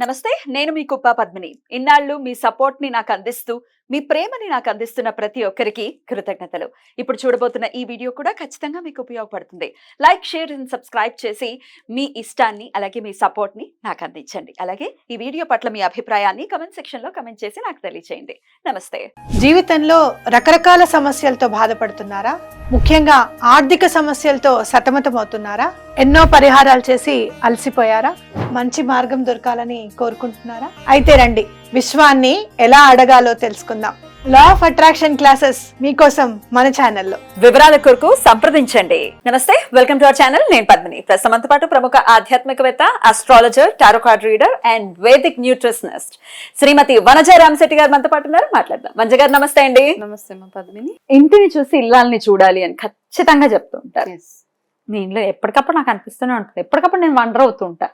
నమస్తే, నేను మీ కుప్ప పద్మిని. ఇన్నాళ్ళు మీ సపోర్ట్‌ని నాకు అందిస్తూ, మీ ప్రేమని నాకు అందిస్తున్న ప్రతి ఒక్కరికి కృతజ్ఞతలు. ఇప్పుడు చూడబోతున్న ఈ వీడియో కూడా ఖచ్చితంగా మీకు ఉపయోగపడుతుంది. లైక్, షేర్ అండ్ సబ్స్క్రైబ్ చేసి మీ ఇష్టాన్ని అలాగే మీ సపోర్ట్‌ని నాకు అందించండి. అలాగే ఈ వీడియో పట్ల మీ అభిప్రాయాన్ని కామెంట్ సెక్షన్‌లో కామెంట్ చేసి నాకు తెలియజేయండి. నమస్తే. జీవితంలో రకరకాల సమస్యలతో బాధపడుతున్నారా? ముఖ్యంగా ఆర్థిక సమస్యలతో సతమతమవుతున్నారా? ఎన్నో పరిహారాలు చేసి అలసిపోయారా? మంచి మార్గం దొరకాలని కోరుకుంటున్నారా? అయితే రండి, విశ్వాన్ని ఎలా అడగాలో తెలుసుకుందాం. లా ఆఫ్ అట్రాక్షన్ క్లాసెస్ మీకోసం మన ఛానల్లో. వివరాల కొరకు సంప్రదించండి. నమస్తే, వెల్కమ్ టు అవర్ ఛానల్. నేను పద్మిని. ప్రస్తుతంతో పాటు ప్రముఖ ఆధ్యాత్మికవేత్త, astrologer, tarot card reader and Vedic nutritionist Shrimati Vanaja Ramashetti garu మనతో పాటు ఉన్నారు. మాట్లాడదాం. వనజ గారు నమస్తే అండి. నమస్తే మా పద్మిని. ఇంటిని చూసి ఇల్లాలని చూడాలి అని ఖచ్చితంగా చెప్తూ ఉంటారు. మీ ఇంట్లో ఎప్పటికప్పుడు నాకు అనిపిస్తూనే ఉంటుంది. ఎప్పటికప్పుడు నేను వండర్ అవుతూ ఉంటా.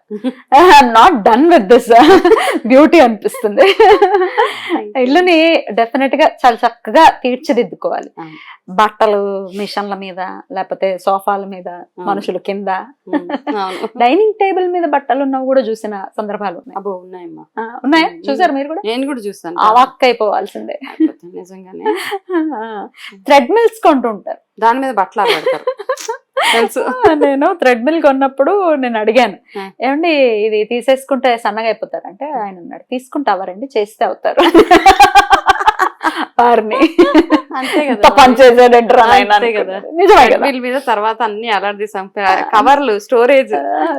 I'm not done with this beauty అనిపిస్తుంది. ఇల్లుని డెఫినెట్ గా చాలా చక్కగా తీర్చిదిద్దుకోవాలి. బట్టలు మిషన్ల మీద, లేకపోతే సోఫాల మీద, మనుషులు కింద, డైనింగ్ టేబుల్ మీద బట్టలు ఉన్నవి కూడా చూసిన సందర్భాలు ఉన్నాయి. అబ్బో, ఉన్నాయమ్మా. ఉన్నాయా? చూసారు మీరు కూడా? నేను కూడా చూసాను. అవాక్ అయిపోవాల్సిందే. నిజంగానే. థ్రెడ్ మిల్స్ కొంటూ ఉంటారు, దాని మీద బట్టలు ఆడతారు. తెలుసు. నేను థ్రెడ్ మిల్ కొన్నప్పుడు నేను అడిగాను, ఏమండి ఇది తీసేసుకుంటే సన్నగా అయిపోతారు అంటే ఆయన అన్నాడు, తీసుకుంటావారండి, చేస్తే అవుతారు. వారిని అంతే కదా, పనిచేసేటట్టు వీళ్ళ మీద తర్వాత అన్ని అలర్ట్ తీసాం. కవర్లు, స్టోరేజ్,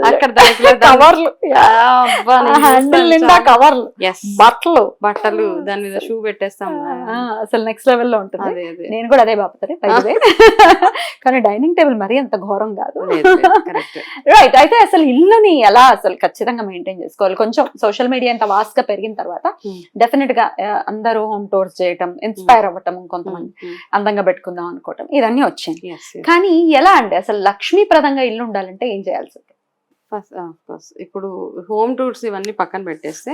అక్కడ కవర్లు, హ్యాండిల్ నిండా కవర్లు, బట్టలు, దాని మీద షూ పెట్టేస్తాం. అసలు నెక్స్ట్ లెవెల్ లో ఉంటుంది. నేను కూడా అదే బాపుతారే పైదే. కానీ డైనింగ్ టేబుల్ మరీ అంత ఘోరం కాదు. రైట్. అయితే అసలు ఇల్లుని ఎలా అసలు ఖచ్చితంగా మెయింటైన్ చేసుకోవాలి? కొంచెం సోషల్ మీడియా అంత వాస్ట్ గా పెరిగిన తర్వాత డెఫినెట్ గా అందరూ హోమ్ టూర్స్ చేయటం, ఇన్స్పైర్ అవ్వటం, కొంతమంది అందంగా పెట్టుకుందాం అనుకోవటం, ఇవన్నీ వచ్చాయి. కానీ ఎలా అండి అసలు లక్ష్మీప్రదంగా ఇల్లు ఉండాలంటే ఏం చేయాల్సి ఉంటుంది? ఇప్పుడు హోమ్ టూర్స్ ఇవన్నీ పక్కన పెట్టేస్తే,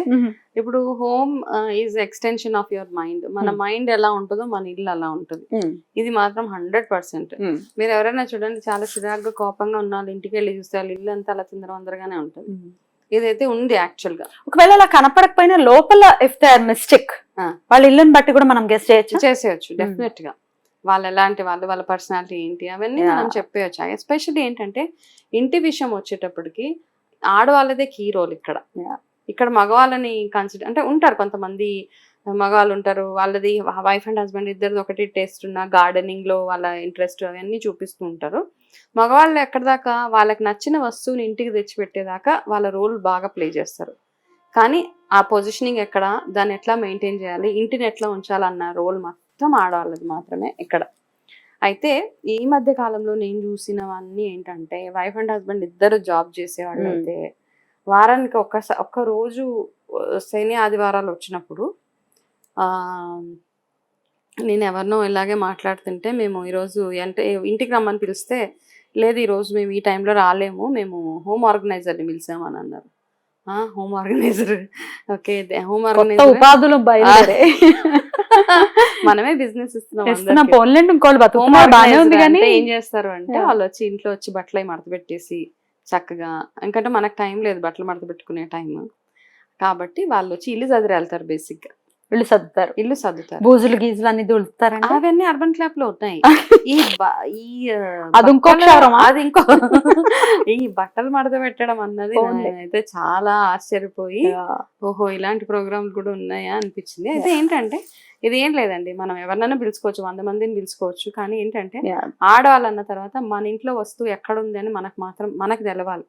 ఇప్పుడు home is extension of your mind. మన మైండ్ ఎలా ఉంటుందో మన ఇల్లు అలా ఉంటుంది. ఇది మాత్రం 100%. మీరు ఎవరైనా చూడండి, చాలా చిరాగ్గా కోపంగా ఉన్న ఇంటికి వెళ్ళి చూస్తే వాళ్ళ ఇల్లు అంతా అలా చిందరవందరగానే ఉంటుంది. ఇదైతే ఉంది యాక్చువల్ గా. ఒకవేళ అలా కనపడకపోయినా లోపల ఇఫ్ దే ఆర్ మిస్టేక్, వాళ్ళ ఇల్లుని బట్టి కూడా మనం గెస్ చేసేయచ్చు. డెఫినెట్ గా వాళ్ళు ఎలాంటి వాళ్ళు, వాళ్ళ పర్సనాలిటీ ఏంటి, అవన్నీ మనం చెప్పేయచ్చు. ఎస్పెషల్లీ ఏంటంటే ఇంటి విషయం వచ్చేటప్పటికి ఆడవాళ్ళదే కీ రోల్ ఇక్కడ. ఇక్కడ మగవాళ్ళని కన్సిడర్ అంటే ఉంటారు కొంతమంది మగవాళ్ళు ఉంటారు, వాళ్ళది వైఫ్ అండ్ హస్బెండ్ ఇద్దరిది ఒకటి టేస్ట్ ఉన్న గార్డెనింగ్ లో వాళ్ళ ఇంట్రెస్ట్ అవన్నీ చూపిస్తూ ఉంటారు. మగవాళ్ళు ఎక్కడ దాకా వాళ్ళకి నచ్చిన వస్తువుని ఇంటికి తెచ్చిపెట్టేదాకా వాళ్ళ రోల్ బాగా ప్లే చేస్తారు. కానీ ఆ పొజిషనింగ్ ఎక్కడ, దాన్ని ఎట్లా మెయింటైన్ చేయాలి, ఇంటిని ఎట్లా ఉంచాలన్న రోల్ మొత్తం ఆడవాళ్ళది మాత్రమే ఇక్కడ. అయితే ఈ మధ్య కాలంలో నేను చూసినవన్నీ ఏంటంటే, వైఫ్ అండ్ హస్బెండ్ ఇద్దరు జాబ్ చేసేవాళ్ళు అయితే వారానికి ఒక్క రోజు శని ఆదివారాలు వచ్చినప్పుడు నేను ఎవరినో ఇలాగే మాట్లాడుతుంటే, మేము ఈరోజు అంటే ఇంటికి రమ్మని పిలిస్తే, లేదు ఈరోజు మేము ఈ టైంలో రాలేము, మేము హోమ్ ఆర్గనైజర్ని పిలిచాము అని అన్నారు. Home organizer, okay, home organizer ఉపాధులు మనమే బిజినెస్ ఇస్తున్నాం. ఏం చేస్తారు అంటే, వాళ్ళు వచ్చి ఇంట్లో వచ్చి బట్టలు అవి మడత పెట్టేసి చక్కగా, ఎందుకంటే మనకు టైం లేదు బట్టలు మడత పెట్టుకునే టైం కాబట్టి, వాళ్ళు వచ్చి ఇల్లు చదిరి వెళ్తారు. బేసిక్ గా ఇల్లు సర్దుతారు, బూజులు గీజులు అన్ని దులుతారు. అవన్నీ అర్బన్ క్లాప్ లో ఉన్నాయి. అది ఇంకో ఈ బట్టలు మడత పెట్టడం అన్నది అయితే చాలా ఆశ్చర్యపోయి, ఓహో ఇలాంటి ప్రోగ్రాంలు కూడా ఉన్నాయా అనిపించింది. అయితే ఏంటంటే ఇది ఏం లేదండి, మనం ఎవరినైనా పిలుచుకోవచ్చు, 100 మందిని పిలుచుకోవచ్చు. కానీ ఏంటంటే ఆడవాళ్ళన్న తర్వాత మన ఇంట్లో వస్తువు ఎక్కడ ఉంది అని మనకు తెలవాలి.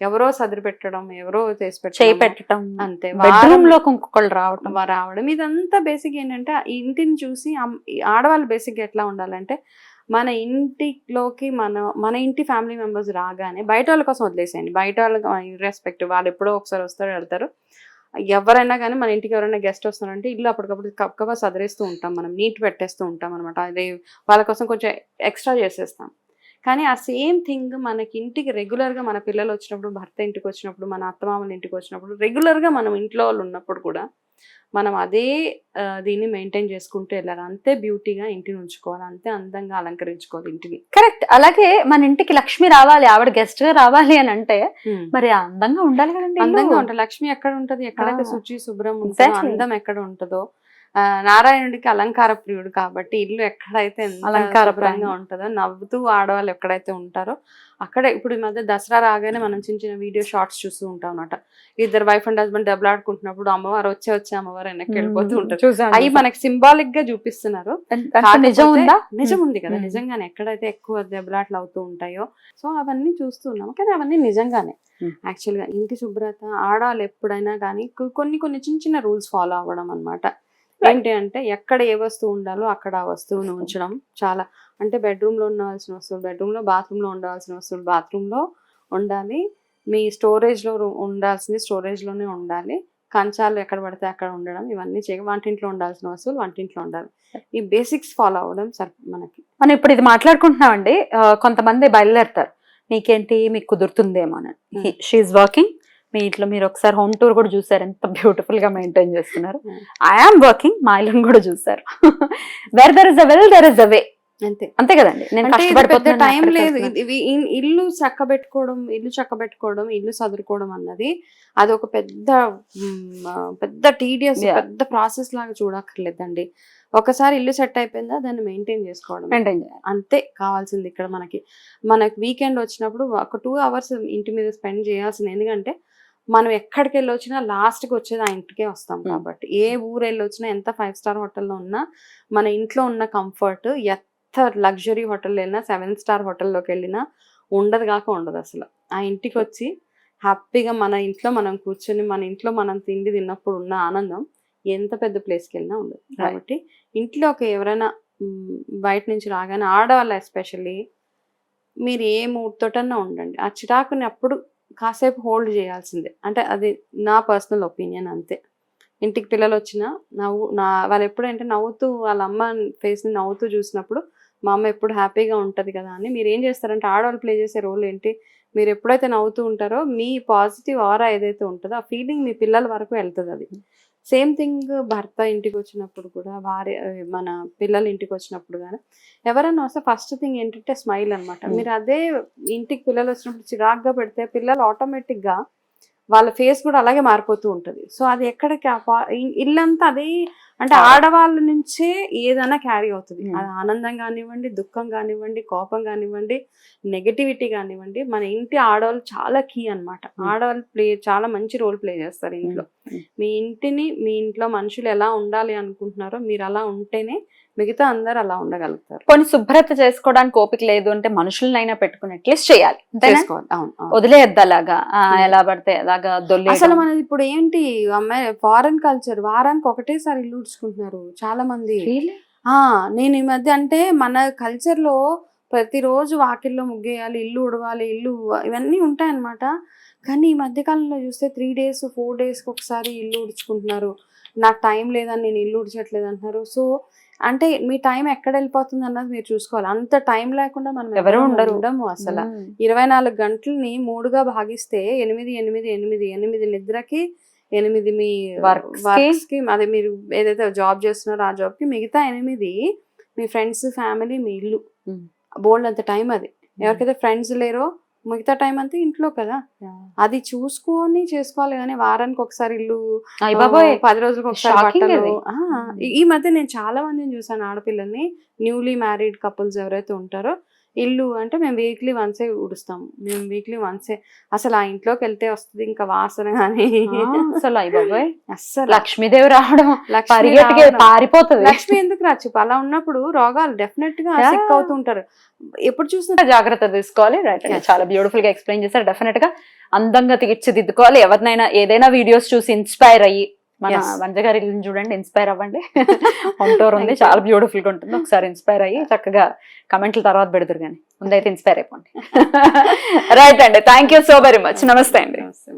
ఎవరో సదిరి పెట్టడం, ఎవరో చేసి పెట్టడం అంతే. రావడం ఇదంతా బేసిక్ ఏంటంటే, ఈ ఇంటిని చూసి ఆడవాళ్ళు బేసిక్ ఎట్లా ఉండాలంటే, మన ఇంటిలోకి మన ఇంటి ఫ్యామిలీ మెంబర్స్ రాగానే బయట వాళ్ళ కోసం వదిలేసేయండి. బయట వాళ్ళకి ఇర్రెస్పెక్టివ్, వాళ్ళు ఎప్పుడో ఒకసారి వస్తారు వెళ్తారు. ఎవరైనా కానీ మన ఇంటికి ఎవరైనా గెస్ట్ వస్తున్నారంటే ఇల్లు అప్పటికప్పుడు కప్పగా సదిరేస్తూ ఉంటాం, మనం నీట్ పెట్టేస్తూ ఉంటాం అనమాట. అదే వాళ్ళ కోసం కొంచెం ఎక్స్ట్రా చేసేస్తాం. కానీ ఆ సేమ్ థింగ్ మనకి ఇంటికి రెగ్యులర్గా మన పిల్లలు వచ్చినప్పుడు, భర్త ఇంటికి వచ్చినప్పుడు, మన అత్తమామల ఇంటికి వచ్చినప్పుడు, రెగ్యులర్గా మనం ఇంట్లో వాళ్ళు ఉన్నప్పుడు కూడా మనం అదే దీన్ని మెయింటైన్ చేసుకుంటూ వెళ్ళాలి. అంతే బ్యూటీగా ఇంటిని ఉంచుకోవాలి, అంతే అందంగా అలంకరించుకోవాలి ఇంటిని. కరెక్ట్. అలాగే మన ఇంటికి లక్ష్మి రావాలి, ఆవిడ గెస్ట్ గా రావాలి అని అంటే మరి అందంగా ఉండాలి కదండి. అందంగా ఉంటుంది. లక్ష్మి ఎక్కడ ఉంటది, ఎక్కడైతే శుచి శుభ్రం ఉంటుందో, Exactly. అందం ఎక్కడ ఉంటుందో. నారాయణుడికి అలంకార ప్రియుడు కాబట్టి ఇల్లు ఎక్కడైతే అలంకారంగా ఉంటుందో, నవ్వుతూ ఆడవాళ్ళు ఎక్కడైతే ఉంటారో అక్కడే. ఇప్పుడు ఈ మధ్య దసరా రాగానే మనం చిన్న చిన్న వీడియో షార్ట్స్ చూస్తూ ఉంటాం అన్నమాట. ఇద్దరు వైఫ్ అండ్ హస్బెండ్ దెబ్బలాడుకుంటున్నప్పుడు అమ్మవారు వచ్చే అమ్మవారు వెనక్కి వెళ్ళిపోతూ ఉంటారు. అవి మనకి సింబాలిక్ గా చూపిస్తున్నారు. నిజం ఉందా? నిజం ఉంది కదా, నిజంగానే ఎక్కడైతే ఎక్కువ దెబ్బలాట్లు అవుతూ ఉంటాయో సో అవన్నీ చూస్తున్నాం. కానీ అవన్నీ నిజంగానే యాక్చువల్ గా ఇంటి శుభ్రత ఆడవాళ్ళు ఎప్పుడైనా కానీ కొన్ని కొన్ని చిన్న చిన్న రూల్స్ ఫాలో అవ్వడం అన్నమాట. ఏంటి అంటే ఎక్కడ ఏ వస్తువు ఉండాలో అక్కడ ఆ వస్తువును ఉంచడం. చాలా అంటే బెడ్రూమ్ లో ఉండవలసిన వస్తువులు బెడ్రూమ్ లో, బాత్రూమ్ లో ఉండవలసిన వస్తువులు బాత్రూమ్ లో ఉండాలి, మీ స్టోరేజ్ లో ఉండాల్సింది స్టోరేజ్ లోనే ఉండాలి, కంచాలు ఎక్కడ పడితే అక్కడ ఉండడం, ఇవన్నీ వంటింట్లో ఉండాల్సిన వస్తువులు వంటింట్లో ఉండాలి. ఈ బేసిక్స్ ఫాలో అవ్వడం మనకి. మనం ఇప్పుడు ఇది మాట్లాడుకుంటున్నామండి, కొంతమంది బయలుదేరుతారు నీకేంటి మీకు కుదురుతుందేమో అని. She working. మీ ఇంట్లో మీరు ఒకసారి హోమ్ టూర్ కూడా చూసారు, ఎంత బ్యూటిఫుల్ గా మెయింటైన్ చేస్తున్నారు. ఐఆమ్ వర్కింగ్, మా ఇల్లు కూడా చూసారు. Where there is a will there is a way. అంతే అంతే కదండి. నేను పెద్ద టైం లేదు. ఇల్లు చక్కబెట్టుకోవడం, ఇల్లు సదురుకోవడం అన్నది అది ఒక పెద్ద టీడియస్ పెద్ద ప్రాసెస్ లాగా చూడక్కర్లేదండి. ఒకసారి ఇల్లు సెట్ అయిపోయిందా దాన్ని మెయింటైన్ చేసుకోవడం అంతే కావాల్సింది. ఇక్కడ మనకి వీకెండ్ వచ్చినప్పుడు ఒక 2 hours ఇంటి మీద స్పెండ్ చేయాల్సింది. ఎందుకంటే మనం ఎక్కడికి వెళ్ళి వచ్చినా లాస్ట్కి వచ్చేది ఆ ఇంటికే వస్తాం కాబట్టి. ఏ ఊరు వెళ్ళి వచ్చినా, ఎంత 5-star హోటల్లో ఉన్నా మన ఇంట్లో ఉన్న కంఫర్ట్ లగ్జరీ హోటల్ వెళ్ళినా, 7-star హోటల్లోకి వెళ్ళినా ఉండదు అసలు. ఆ ఇంటికి వచ్చి హ్యాపీగా మన ఇంట్లో మనం కూర్చొని మన ఇంట్లో మనం తిండి తిన్నప్పుడు ఉన్న ఆనందం ఎంత పెద్ద ప్లేస్కి వెళ్ళినా ఉండదు. కాబట్టి ఇంట్లోకి ఎవరైనా బయట నుంచి రాగానే ఆడవాళ్ళు ఎస్పెషల్లీ మీరు ఏ మూడ్తోటన్నా ఉండండి, ఆ చిరాకుని అప్పుడు కాసేపు హోల్డ్ చేయాల్సిందే. అంటే అది నా పర్సనల్ ఒపీనియన్ అంతే. ఇంటికి పిల్లలు వచ్చినా వాళ్ళు ఎప్పుడంటే నవ్వుతూ వాళ్ళ అమ్మ ఫేస్ని నవ్వుతూ చూసినప్పుడు మా అమ్మ ఎప్పుడు హ్యాపీగా ఉంటుంది కదా అని మీరు ఏం చేస్తారంటే ఆడవాళ్ళు ప్లే చేసే రోల్ ఏంటి, మీరు ఎప్పుడైతే నవ్వుతూ ఉంటారో మీ పాజిటివ్ ఆరా ఏదైతే ఉంటుందో ఆ ఫీలింగ్ మీ పిల్లల వరకు వెళ్తుంది. అది సేమ్ థింగ్ భర్త ఇంటికి వచ్చినప్పుడు కూడా, మన పిల్లలు ఇంటికి వచ్చినప్పుడు కానీ ఎవరైనా వస్తే ఫస్ట్ థింగ్ ఏంటంటే స్మైల్ అనమాట. మీరు అదే ఇంటికి పిల్లలు వచ్చినప్పుడు చిరాగ్గా పెడితే పిల్లలు ఆటోమేటిక్గా వాళ్ళ ఫేస్ కూడా అలాగే మారిపోతూ ఉంటుంది. సో అది ఎక్కడికి ఇల్లంతా అదే అంటే ఆడవాళ్ళ నుంచే ఏదైనా క్యారీ అవుతుంది. అది ఆనందం కానివ్వండి, దుఃఖం కానివ్వండి, కోపం కానివ్వండి, నెగటివిటీ కానివ్వండి, మన ఇంటి ఆడవాళ్ళు చాలా కీ అనమాట. ఆడవాళ్ళు చాలా మంచి రోల్ ప్లే చేస్తారు ఇంట్లో. మీ ఇంట్లో మనుషులు ఎలా ఉండాలి అనుకుంటున్నారో మీరు అలా ఉంటేనే మిగతా అందరు అలా ఉండగలుగుతారు. కొన్ని శుభ్రత చేసుకోవడానికి ఓపిక లేదు అంటే మనుషులనైనా పెట్టుకుని అట్లీస్ట్ చేయాలి. వదిలేయద్దు అలాగా ఎలా పడితే అలాగా దొల్లి. అసలు మనది ఇప్పుడు ఏంటి అమ్మాయి ఫారెన్ కల్చర్, వారానికి ఒకటేసారి ఇల్లు ఉడ్చుకుంటున్నారు చాలా మంది. నేను ఈ మధ్య అంటే మన కల్చర్ లో ప్రతిరోజు వాకిల్లో ముగ్గేయాలి, ఇల్లు ఉడవాలి, ఇవన్నీ ఉంటాయన్నమాట. కానీ ఈ మధ్య కాలంలో చూస్తే 3 days 4 days ఒకసారి ఇల్లు ఉడుచుకుంటున్నారు. నాకు టైం లేదని నేను ఇల్లు ఉడచట్లేదు అంటున్నారు. సో అంటే మీ టైం ఎక్కడ వెళ్ళిపోతుంది అన్నది మీరు చూసుకోవాలి. అంత టైం లేకుండా మనం ఎవరు ఉండము అసలు. 24 గంటలని 3గా భాగిస్తే 8 నిద్రకి, 8 మీ వర్క్స్ కి, అదే మీరు ఏదైతే జాబ్ చేస్తున్నారో ఆ జాబ్ కి, మిగతా 8 మీ ఫ్రెండ్స్, ఫ్యామిలీ, మీ ఇల్లు. బోల్డ్ అంత టైం అది. ఎవరికైతే ఫ్రెండ్స్ లేరో మిగతా టైం అంతా ఇంట్లో కదా. అది చూసుకొని చేసుకోవాలి. కానీ వారానికి ఒకసారి ఇల్లు, 10 రోజులకు ఒకసారి బట్టలు. ఈ మధ్య నేను చాలా మందిని చూసాను ఆడపిల్లల్ని, న్యూలీ మ్యారీడ్ కపుల్స్ ఎవరైతే ఉంటారో ఇల్లు అంటే మేము వీక్లీ వన్సే ఉడుస్తాము, మేము వీక్లీ వన్సే. అసలు ఆ ఇంట్లోకి వెళ్తే వస్తుంది ఇంకా వాసన కానీ అసలు అసలు లక్ష్మీదేవి రావడం పారిపోతుంది. లక్ష్మి ఎందుకు రాచ్చు? అలా ఉన్నప్పుడు రోగాలు డెఫినెట్ గా సిక్ అవుతూ ఉంటారు. ఎప్పుడు చూసినా జాగ్రత్త తీసుకోవాలి. రైట్, చాలా బ్యూటిఫుల్ గా ఎక్స్ప్లెయిన్ చేశారు. డెఫినెట్ గా అందంగా తీర్చిదిద్దుకోవాలి. ఎవరినైనా ఏదైనా వీడియోస్ చూసి ఇన్స్పైర్ అయ్యి మన వంజ గారి ఇల్లుని చూడండి, ఇన్స్పైర్ అవ్వండి. హోమ్ టూర్ ఉంది, చాలా బ్యూటిఫుల్ గా ఉంటుంది. ఒకసారి ఇన్స్పైర్ అయ్యి చక్కగా కమెంట్లు తర్వాత పెడతారు, కానీ ముందైతే ఇన్స్పైర్ అయిపోండి. రైట్ అండి, thank you so very much. నమస్తే అండి. నమస్తే.